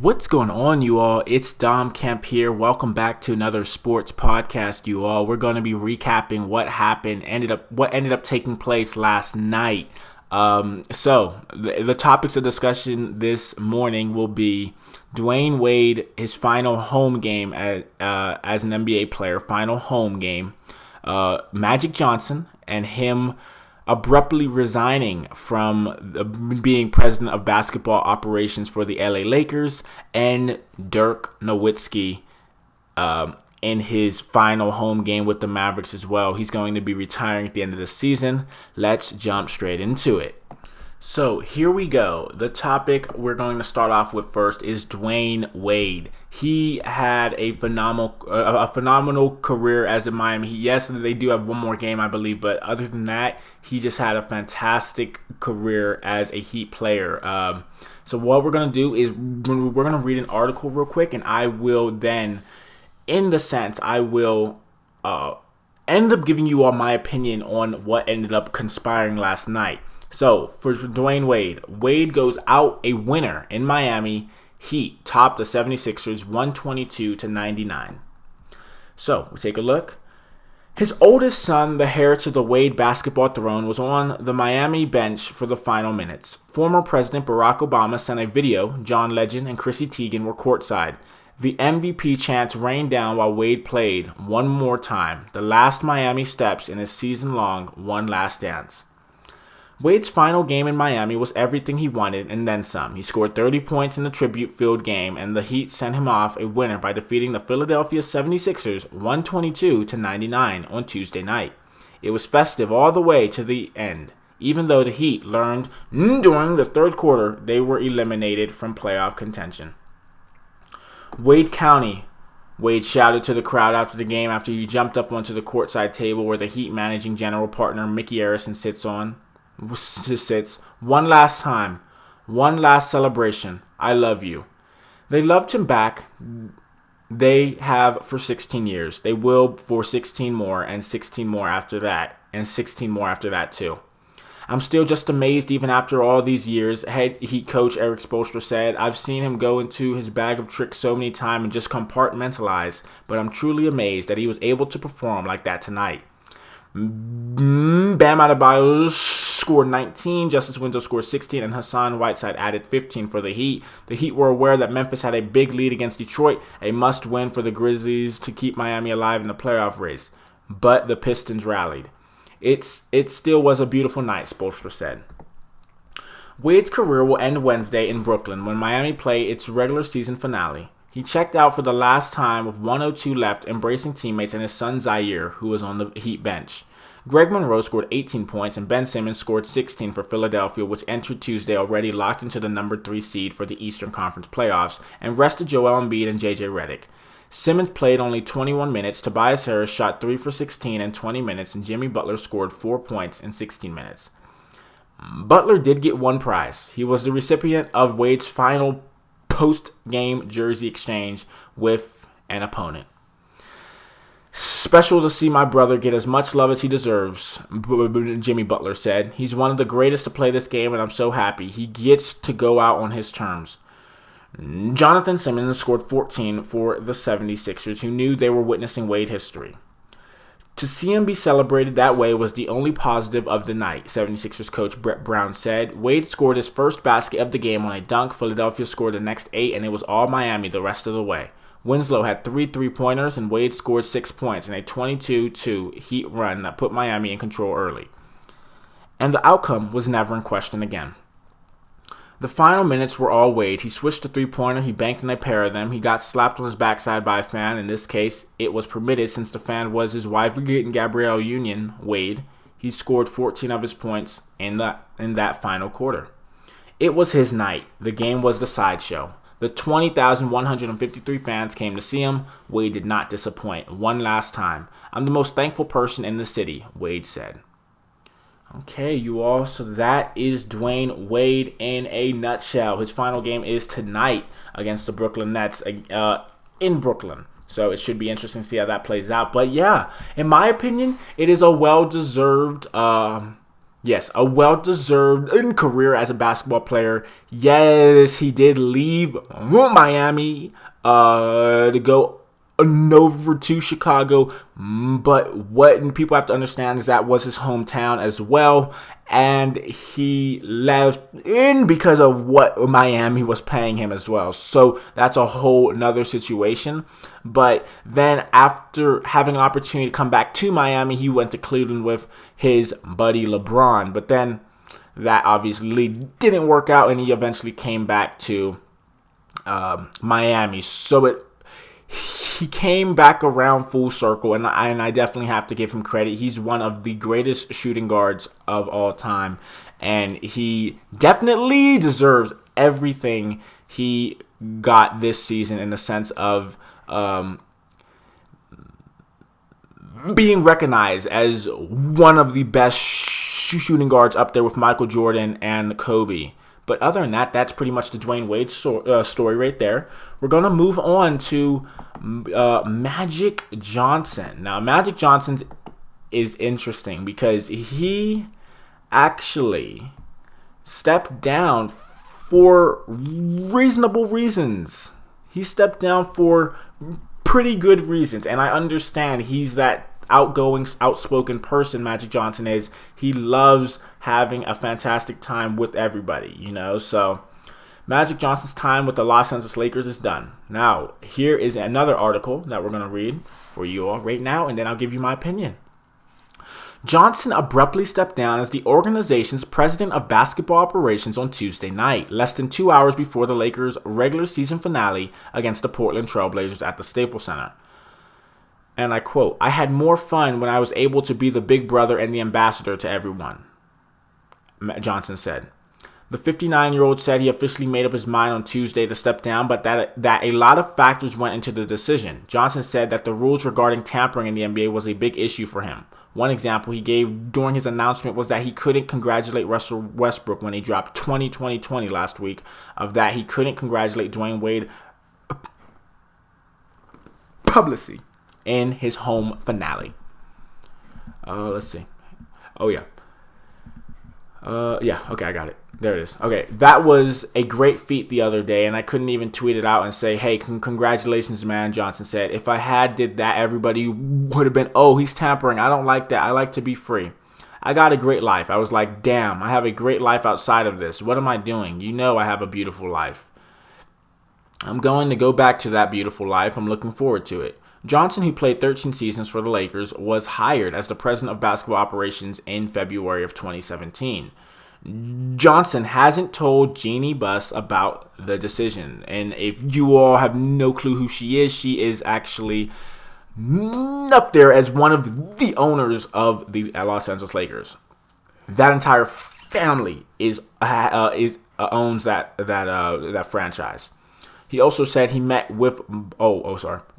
What's going on, you all? It's Dom Kemp here. Welcome back to another sports podcast, you all. We're going to be recapping what ended up taking place last night. The topics of discussion this morning will be Dwyane Wade, his final home game as an NBA player, final home game. Magic Johnson and him abruptly resigning from being president of basketball operations for the LA Lakers, and Dirk Nowitzki in his final home game with the Mavericks as well. He's going to be retiring at the end of the season. Let's jump straight into it. So here we go. The topic we're going to start off with first is Dwyane Wade. He had a phenomenal career as a Miami Heat. Yes, they do have one more game, I believe, but other than that, he just had a fantastic career as a Heat player. So what we're going to do is we're going to read an article real quick, and I will then, end up giving you all my opinion on what ended up conspiring last night. So, for Dwyane Wade, Wade goes out a winner in Miami. Heat topped the 76ers 122-99. So, we take a look. His oldest son, the heir to the Wade basketball throne, was on the Miami bench for the final minutes. Former President Barack Obama sent a video. John Legend and Chrissy Teigen were courtside. The MVP chants rained down while Wade played one more time. The last Miami steps in his season-long One Last Dance. Wade's final game in Miami was everything he wanted and then some. He scored 30 points in the tribute-filled game, and the Heat sent him off a winner by defeating the Philadelphia 76ers 122-99 on Tuesday night. It was festive all the way to the end, even though the Heat learned during the third quarter they were eliminated from playoff contention. Wade County. Wade shouted to the crowd after the game after he jumped up onto the courtside table where the Heat managing general partner Mickey Arison sits. One last time, one last celebration. I love you. They loved him back. They have for 16 years. They will for 16 more, and 16 more after that, and 16 more after that too. I'm still just amazed even after all these years. Head Heat coach Erik Spoelstra said, I've seen him go into his bag of tricks so many times and just compartmentalize, but I'm truly amazed that he was able to perform like that tonight. Bam Adebayo scored 19, Justice Winslow scored 16, and Hassan Whiteside added 15 for the Heat. The Heat were aware that Memphis had a big lead against Detroit, a must-win for the Grizzlies to keep Miami alive in the playoff race. But the Pistons rallied. It still was a beautiful night, Spoelstra said. Wade's career will end Wednesday in Brooklyn when Miami play its regular season finale. He checked out for the last time with 1:02 left, embracing teammates and his son Zaire, who was on the Heat bench. Greg Monroe scored 18 points, and Ben Simmons scored 16 for Philadelphia, which entered Tuesday already locked into the number 3 seed for the Eastern Conference playoffs, and rested Joel Embiid and J.J. Redick. Simmons played only 21 minutes, Tobias Harris shot 3 for 16 in 20 minutes, and Jimmy Butler scored 4 points in 16 minutes. Butler did get one prize. He was the recipient of Wade's final post-game jersey exchange with an opponent. Special to see my brother get as much love as he deserves, Jimmy Butler said. He's one of the greatest to play this game, and I'm so happy. He gets to go out on his terms. Jonathan Simmons scored 14 for the 76ers, who knew they were witnessing Wade history. To see him be celebrated that way was the only positive of the night, 76ers coach Brett Brown said. Wade scored his first basket of the game on a dunk. Philadelphia scored the next 8, and it was all Miami the rest of the way. Winslow had 3 3-pointers, and Wade scored 6 points in a 22-2 Heat run that put Miami in control early. And the outcome was never in question again. The final minutes were all Wade. He switched to 3-pointer. He banked in a pair of them. He got slapped on his backside by a fan. In this case, it was permitted since the fan was his wife, Gabrielle Union Wade. He scored 14 of his points in that final quarter. It was his night. The game was the sideshow. The 20,153 fans came to see him. Wade did not disappoint. One last time. I'm the most thankful person in the city, Wade said. Okay, you all, so that is Dwyane Wade in a nutshell. His final game is tonight against the Brooklyn Nets in Brooklyn. So it should be interesting to see how that plays out. But yeah, in my opinion, it is a well-deserved Yes, a well-deserved career as a basketball player. Yes, he did leave Miami to go over to Chicago. But what people have to understand is that was his hometown as well. And he left in because of what Miami was paying him as well. So that's a whole nother situation. But then after having an opportunity to come back to Miami, he went to Cleveland with his buddy LeBron. But then that obviously didn't work out, and he eventually came back to Miami. So he came back around full circle, and I definitely have to give him credit. He's one of the greatest shooting guards of all time, and he definitely deserves everything he got this season in the sense of being recognized as one of the best shooting guards up there with Michael Jordan and Kobe. But other than that, that's pretty much the Dwyane Wade story right there. We're going to move on to Magic Johnson. Now, Magic Johnson is interesting because he actually stepped down for reasonable reasons. He stepped down for pretty good reasons. And I understand he's that outgoing, outspoken person Magic Johnson is. He loves having a fantastic time with everybody, so Magic Johnson's time with the Los Angeles Lakers is done. Now, here is another article that we're going to read for you all right now, and then I'll give you my opinion. Johnson abruptly stepped down as the organization's president of basketball operations on Tuesday night, less than 2 hours before the Lakers' regular season finale against the Portland Trail Blazers at the Staples Center. And I quote, "I had more fun when I was able to be the big brother and the ambassador to everyone," Johnson said. The 59-year-old said he officially made up his mind on Tuesday to step down, but that a lot of factors went into the decision. Johnson said that the rules regarding tampering in the NBA was a big issue for him. One example he gave during his announcement was that he couldn't congratulate Russell Westbrook when he dropped 20-20-20 last week. Of that, he couldn't congratulate Dwyane Wade publicly in his home finale. Let's see. Oh, yeah. Okay, I got it. There it is. Okay, that was a great feat the other day, and I couldn't even tweet it out and say, "Hey, congratulations, man," Johnson said. "If I had did that, everybody would have been, oh, he's tampering. I don't like that. I like to be free. I got a great life." I was like, damn, I have a great life outside of this. What am I doing? I have a beautiful life. I'm going to go back to that beautiful life. I'm looking forward to it. Johnson, who played 13 seasons for the Lakers, was hired as the president of basketball operations in February of 2017. Johnson hasn't told Jeannie Buss about the decision. And if you all have no clue who she is actually up there as one of the owners of the Los Angeles Lakers. That entire family owns that franchise. He also said he met with,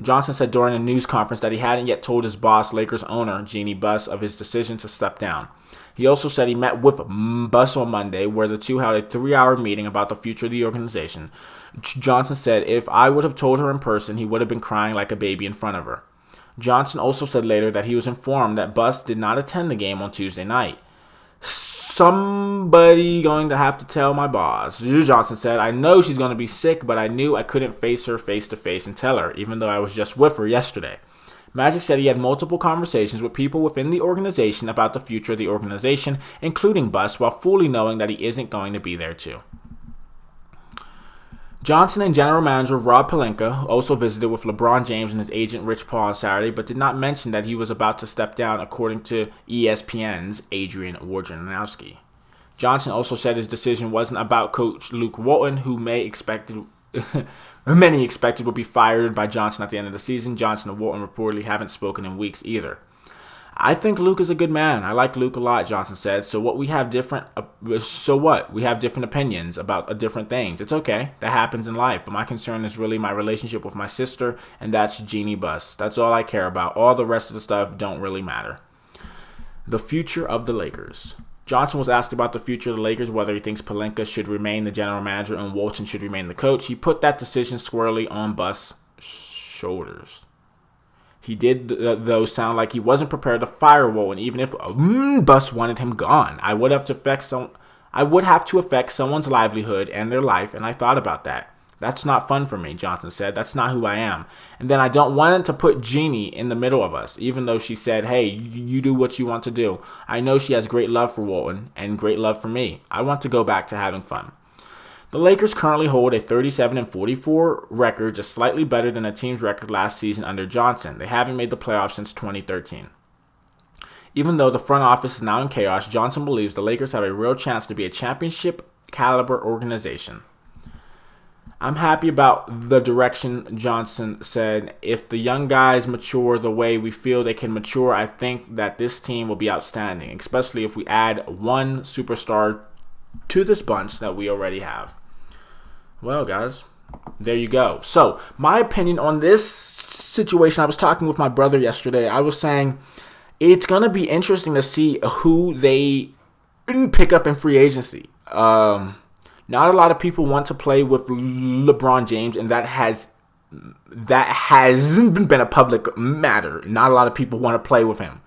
Johnson said during a news conference that he hadn't yet told his boss, Lakers owner Jeannie Buss, of his decision to step down. He also said he met with Buss on Monday, where the two held a 3-hour meeting about the future of the organization. Johnson said if I would have told her in person, he would have been crying like a baby in front of her. Johnson also said later that he was informed that Buss did not attend the game on Tuesday night. "Somebody going to have to tell my boss," Johnson said. "I know she's going to be sick, but I knew I couldn't face her face to face and tell her, even though I was just with her yesterday." Magic said he had multiple conversations with people within the organization about the future of the organization, including Buss, while fully knowing that he isn't going to be there too. Johnson and general manager Rob Pelinka also visited with LeBron James and his agent Rich Paul on Saturday, but did not mention that he was about to step down, according to ESPN's Adrian Wojnarowski. Johnson also said his decision wasn't about coach Luke Walton, who many expected would be fired by Johnson at the end of the season. Johnson and Walton reportedly haven't spoken in weeks either. "I think Luke is a good man. I like Luke a lot," Johnson said. So what? We have different opinions about different things. It's okay. That happens in life. But my concern is really my relationship with my sister, and that's Jeannie Buss. That's all I care about. All the rest of the stuff don't really matter. The future of the Lakers. Johnson was asked about the future of the Lakers, whether he thinks Pelinka should remain the general manager and Walton should remain the coach. He put that decision squarely on Buss' shoulders. He did, though, sound like he wasn't prepared to fire Walton, even if Bus wanted him gone. I would have to affect someone's livelihood and their life, and I thought about that. That's not fun for me, Johnson said. That's not who I am. And then I don't want to put Jeannie in the middle of us, even though she said, hey, you do what you want to do. I know she has great love for Walton and great love for me. I want to go back to having fun. The Lakers currently hold a 37-44 record, just slightly better than the team's record last season under Johnson. They haven't made the playoffs since 2013. Even though the front office is now in chaos, Johnson believes the Lakers have a real chance to be a championship-caliber organization. I'm happy about the direction, Johnson said. If the young guys mature the way we feel they can mature, I think that this team will be outstanding, especially if we add one superstar to this bunch that we already have. Well, guys, there you go. So, my opinion on this situation, I was talking with my brother yesterday. I was saying it's going to be interesting to see who they pick up in free agency. Not a lot of people want to play with LeBron James, and that hasn't been a public matter. Not a lot of people want to play with him.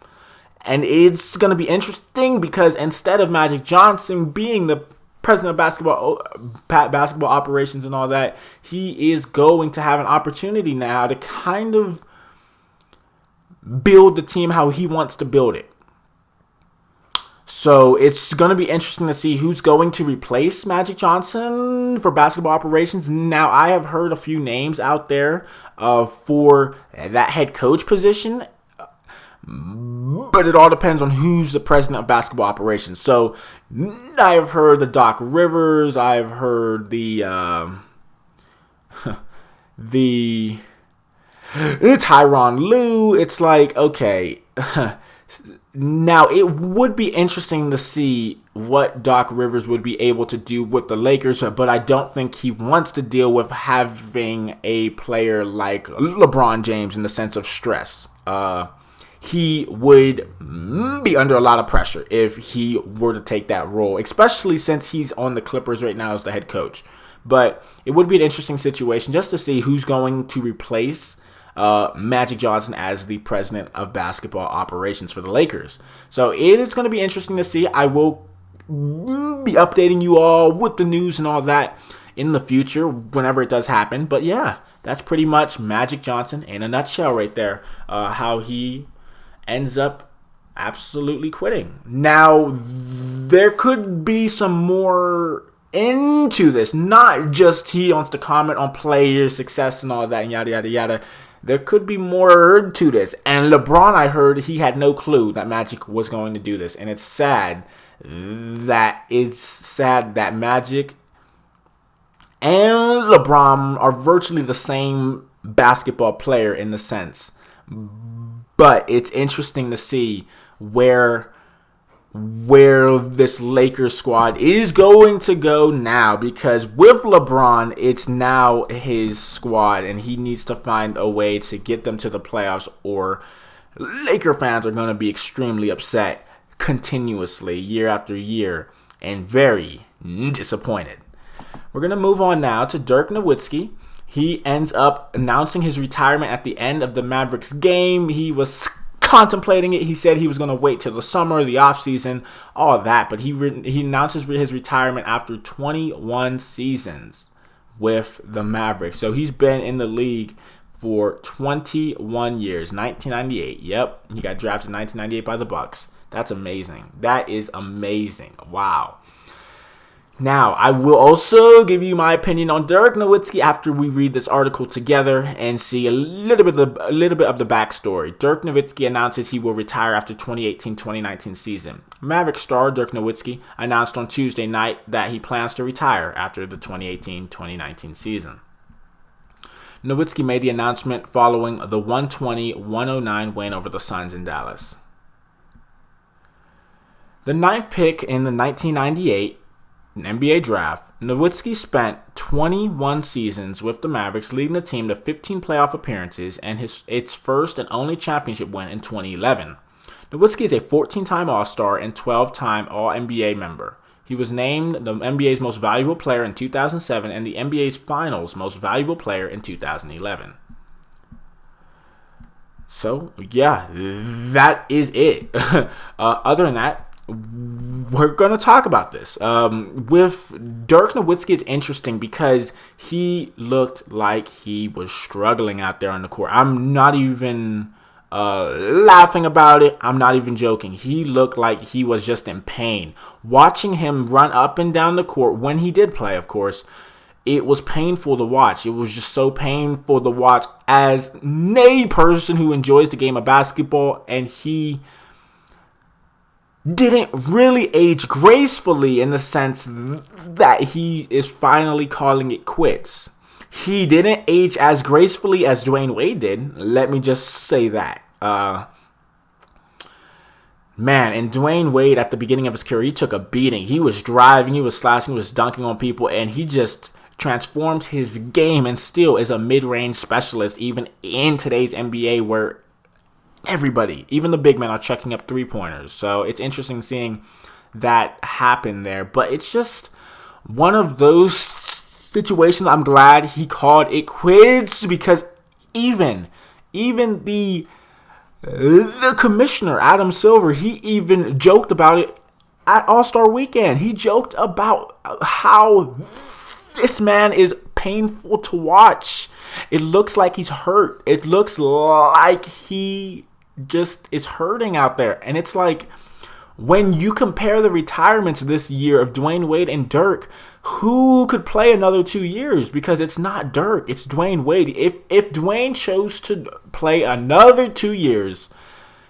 And it's going to be interesting because instead of Magic Johnson being the president of basketball operations and all that, he is going to have an opportunity now to kind of build the team how he wants to build it. So it's going to be interesting to see who's going to replace Magic Johnson for basketball operations. Now, I have heard a few names out there for that head coach position, but it all depends on who's the president of basketball operations. So I've heard the Doc Rivers. I've heard the Tyronn Lue. It's like, okay. Now, it would be interesting to see what Doc Rivers would be able to do with the Lakers, but I don't think he wants to deal with having a player like LeBron James in the sense of stress. He would be under a lot of pressure if he were to take that role, especially since he's on the Clippers right now as the head coach. But it would be an interesting situation just to see who's going to replace Magic Johnson as the president of basketball operations for the Lakers. So it is going to be interesting to see. I will be updating you all with the news and all that in the future whenever it does happen. But yeah, that's pretty much Magic Johnson in a nutshell right there. How he ends up absolutely quitting. Now, there could be some more into this. Not just he wants to comment on player success and all that and yada, yada, yada. There could be more to this. And LeBron, I heard, he had no clue that Magic was going to do this. And it's sad that Magic and LeBron are virtually the same basketball player in the sense. But it's interesting to see where this Lakers squad is going to go now, because with LeBron, it's now his squad, and he needs to find a way to get them to the playoffs, or Laker fans are going to be extremely upset continuously year after year and very disappointed. We're going to move on now to Dirk Nowitzki. He ends up announcing his retirement at the end of the Mavericks game. He was contemplating it. He said he was going to wait till the summer, the offseason, all that. But he announces his retirement after 21 seasons with the Mavericks. So he's been in the league for 21 years, 1998. Yep, he got drafted in 1998 by the Bucks. That's amazing. That is amazing. Wow. Now, I will also give you my opinion on Dirk Nowitzki after we read this article together and see a little bit of the backstory. Dirk Nowitzki announces he will retire after 2018-2019 season. Mavericks star Dirk Nowitzki announced on Tuesday night that he plans to retire after the 2018-2019 season. Nowitzki made the announcement following the 120-109 win over the Suns in Dallas. The 9th pick in the 1998 NBA draft, Nowitzki spent 21 seasons with the Mavericks, leading the team to 15 playoff appearances and its first and only championship win in 2011. Nowitzki is a 14-time All-Star and 12-time All-NBA member. He was named the NBA's most valuable player in 2007 and the NBA's Finals most valuable player in 2011. So, yeah, that is it. Other than that, we're going to talk about this. With Dirk Nowitzki, it's interesting because he looked like he was struggling out there on the court. I'm not even laughing about it. I'm not even joking. He looked like he was just in pain. Watching him run up and down the court when he did play, of course, it was painful to watch. It was just so painful to watch as a person who enjoys the game of basketball, and he didn't really age gracefully in the sense that he is finally calling it quits. He didn't age as gracefully as Dwyane Wade did. Let me just say that. Man, and Dwyane Wade at the beginning of his career, he took a beating. He was driving, he was slashing, he was dunking on people, and he just transformed his game and still is a mid-range specialist even in today's NBA where everybody, even the big men, are checking up three-pointers. So it's interesting seeing that happen there. But it's just one of those situations I'm glad he called it quits, because even the commissioner, Adam Silver, he even joked about it at All-Star Weekend. He joked about how this man is painful to watch. It looks like he's hurt. It looks like he just is hurting out there. And it's like, when you compare the retirements this year of Dwyane Wade and Dirk, who could play another 2 years? Because it's not Dirk, it's Dwyane Wade. If Dwyane chose to play another 2 years,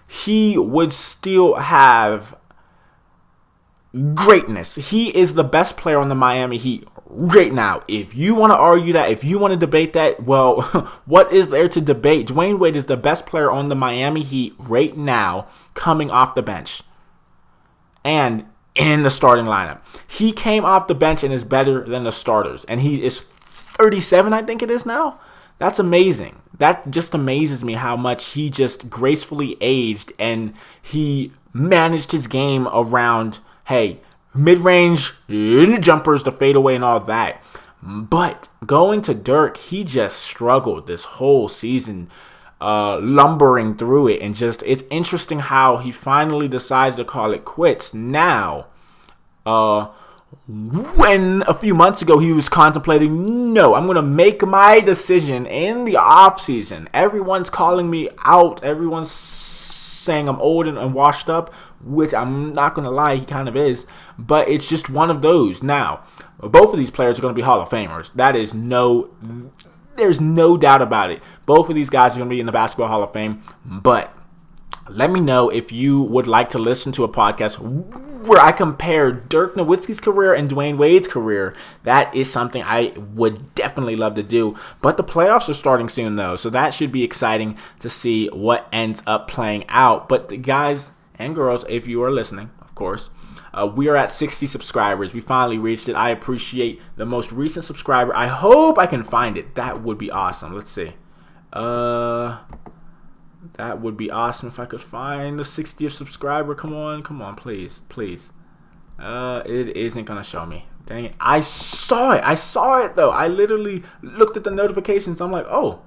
he would still have greatness. He is the best player on the Miami Heat right now. If you want to argue that, if you want to debate that, well, what is there to debate? Dwyane Wade is the best player on the Miami Heat right now, coming off the bench and in the starting lineup. He came off the bench and is better than the starters, and he is 37, I think it is now. That's amazing. That just amazes me how much he just gracefully aged, and he managed his game around, hey, mid-range jumpers, the fadeaway and all that. But going to Dirk, he just struggled this whole season, lumbering through it. And just, it's interesting how he finally decides to call it quits now. When a few months ago he was contemplating, no, I'm going to make my decision in the offseason. Everyone's calling me out. Everyone's saying I'm old and washed up, which I'm not going to lie, he kind of is. But it's just one of those. Now, both of these players are going to be Hall of Famers. There's no doubt about it. Both of these guys are going to be in the Basketball Hall of Fame. But let me know if you would like to listen to a podcast where I compare Dirk Nowitzki's career and Dwyane Wade's career. That is something I would definitely love to do. But the playoffs are starting soon, though, so that should be exciting to see what ends up playing out. But the guys and girls, if you are listening, of course, we are at 60 subscribers. We finally reached it. I appreciate the most recent subscriber. I hope I can find it. That would be awesome. Let's see. That would be awesome if I could find the 60th subscriber. Come on, please. It isn't going to show me. Dang it. I saw it, though. I literally looked at the notifications. I'm like, oh,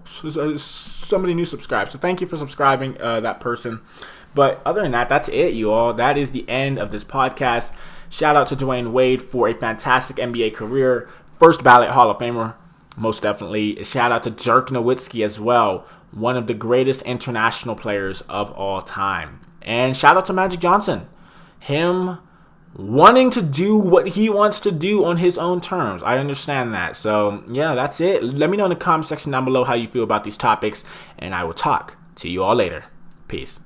somebody new subscribed. So thank you for subscribing, that person. But other than that, that's it, you all. That is the end of this podcast. Shout out to Dwyane Wade for a fantastic NBA career. First ballot Hall of Famer, most definitely. Shout out to Dirk Nowitzki as well. One of the greatest international players of all time. And shout out to Magic Johnson. Him wanting to do what he wants to do on his own terms. I understand that. So, yeah, that's it. Let me know in the comment section down below how you feel about these topics. And I will talk to you all later. Peace.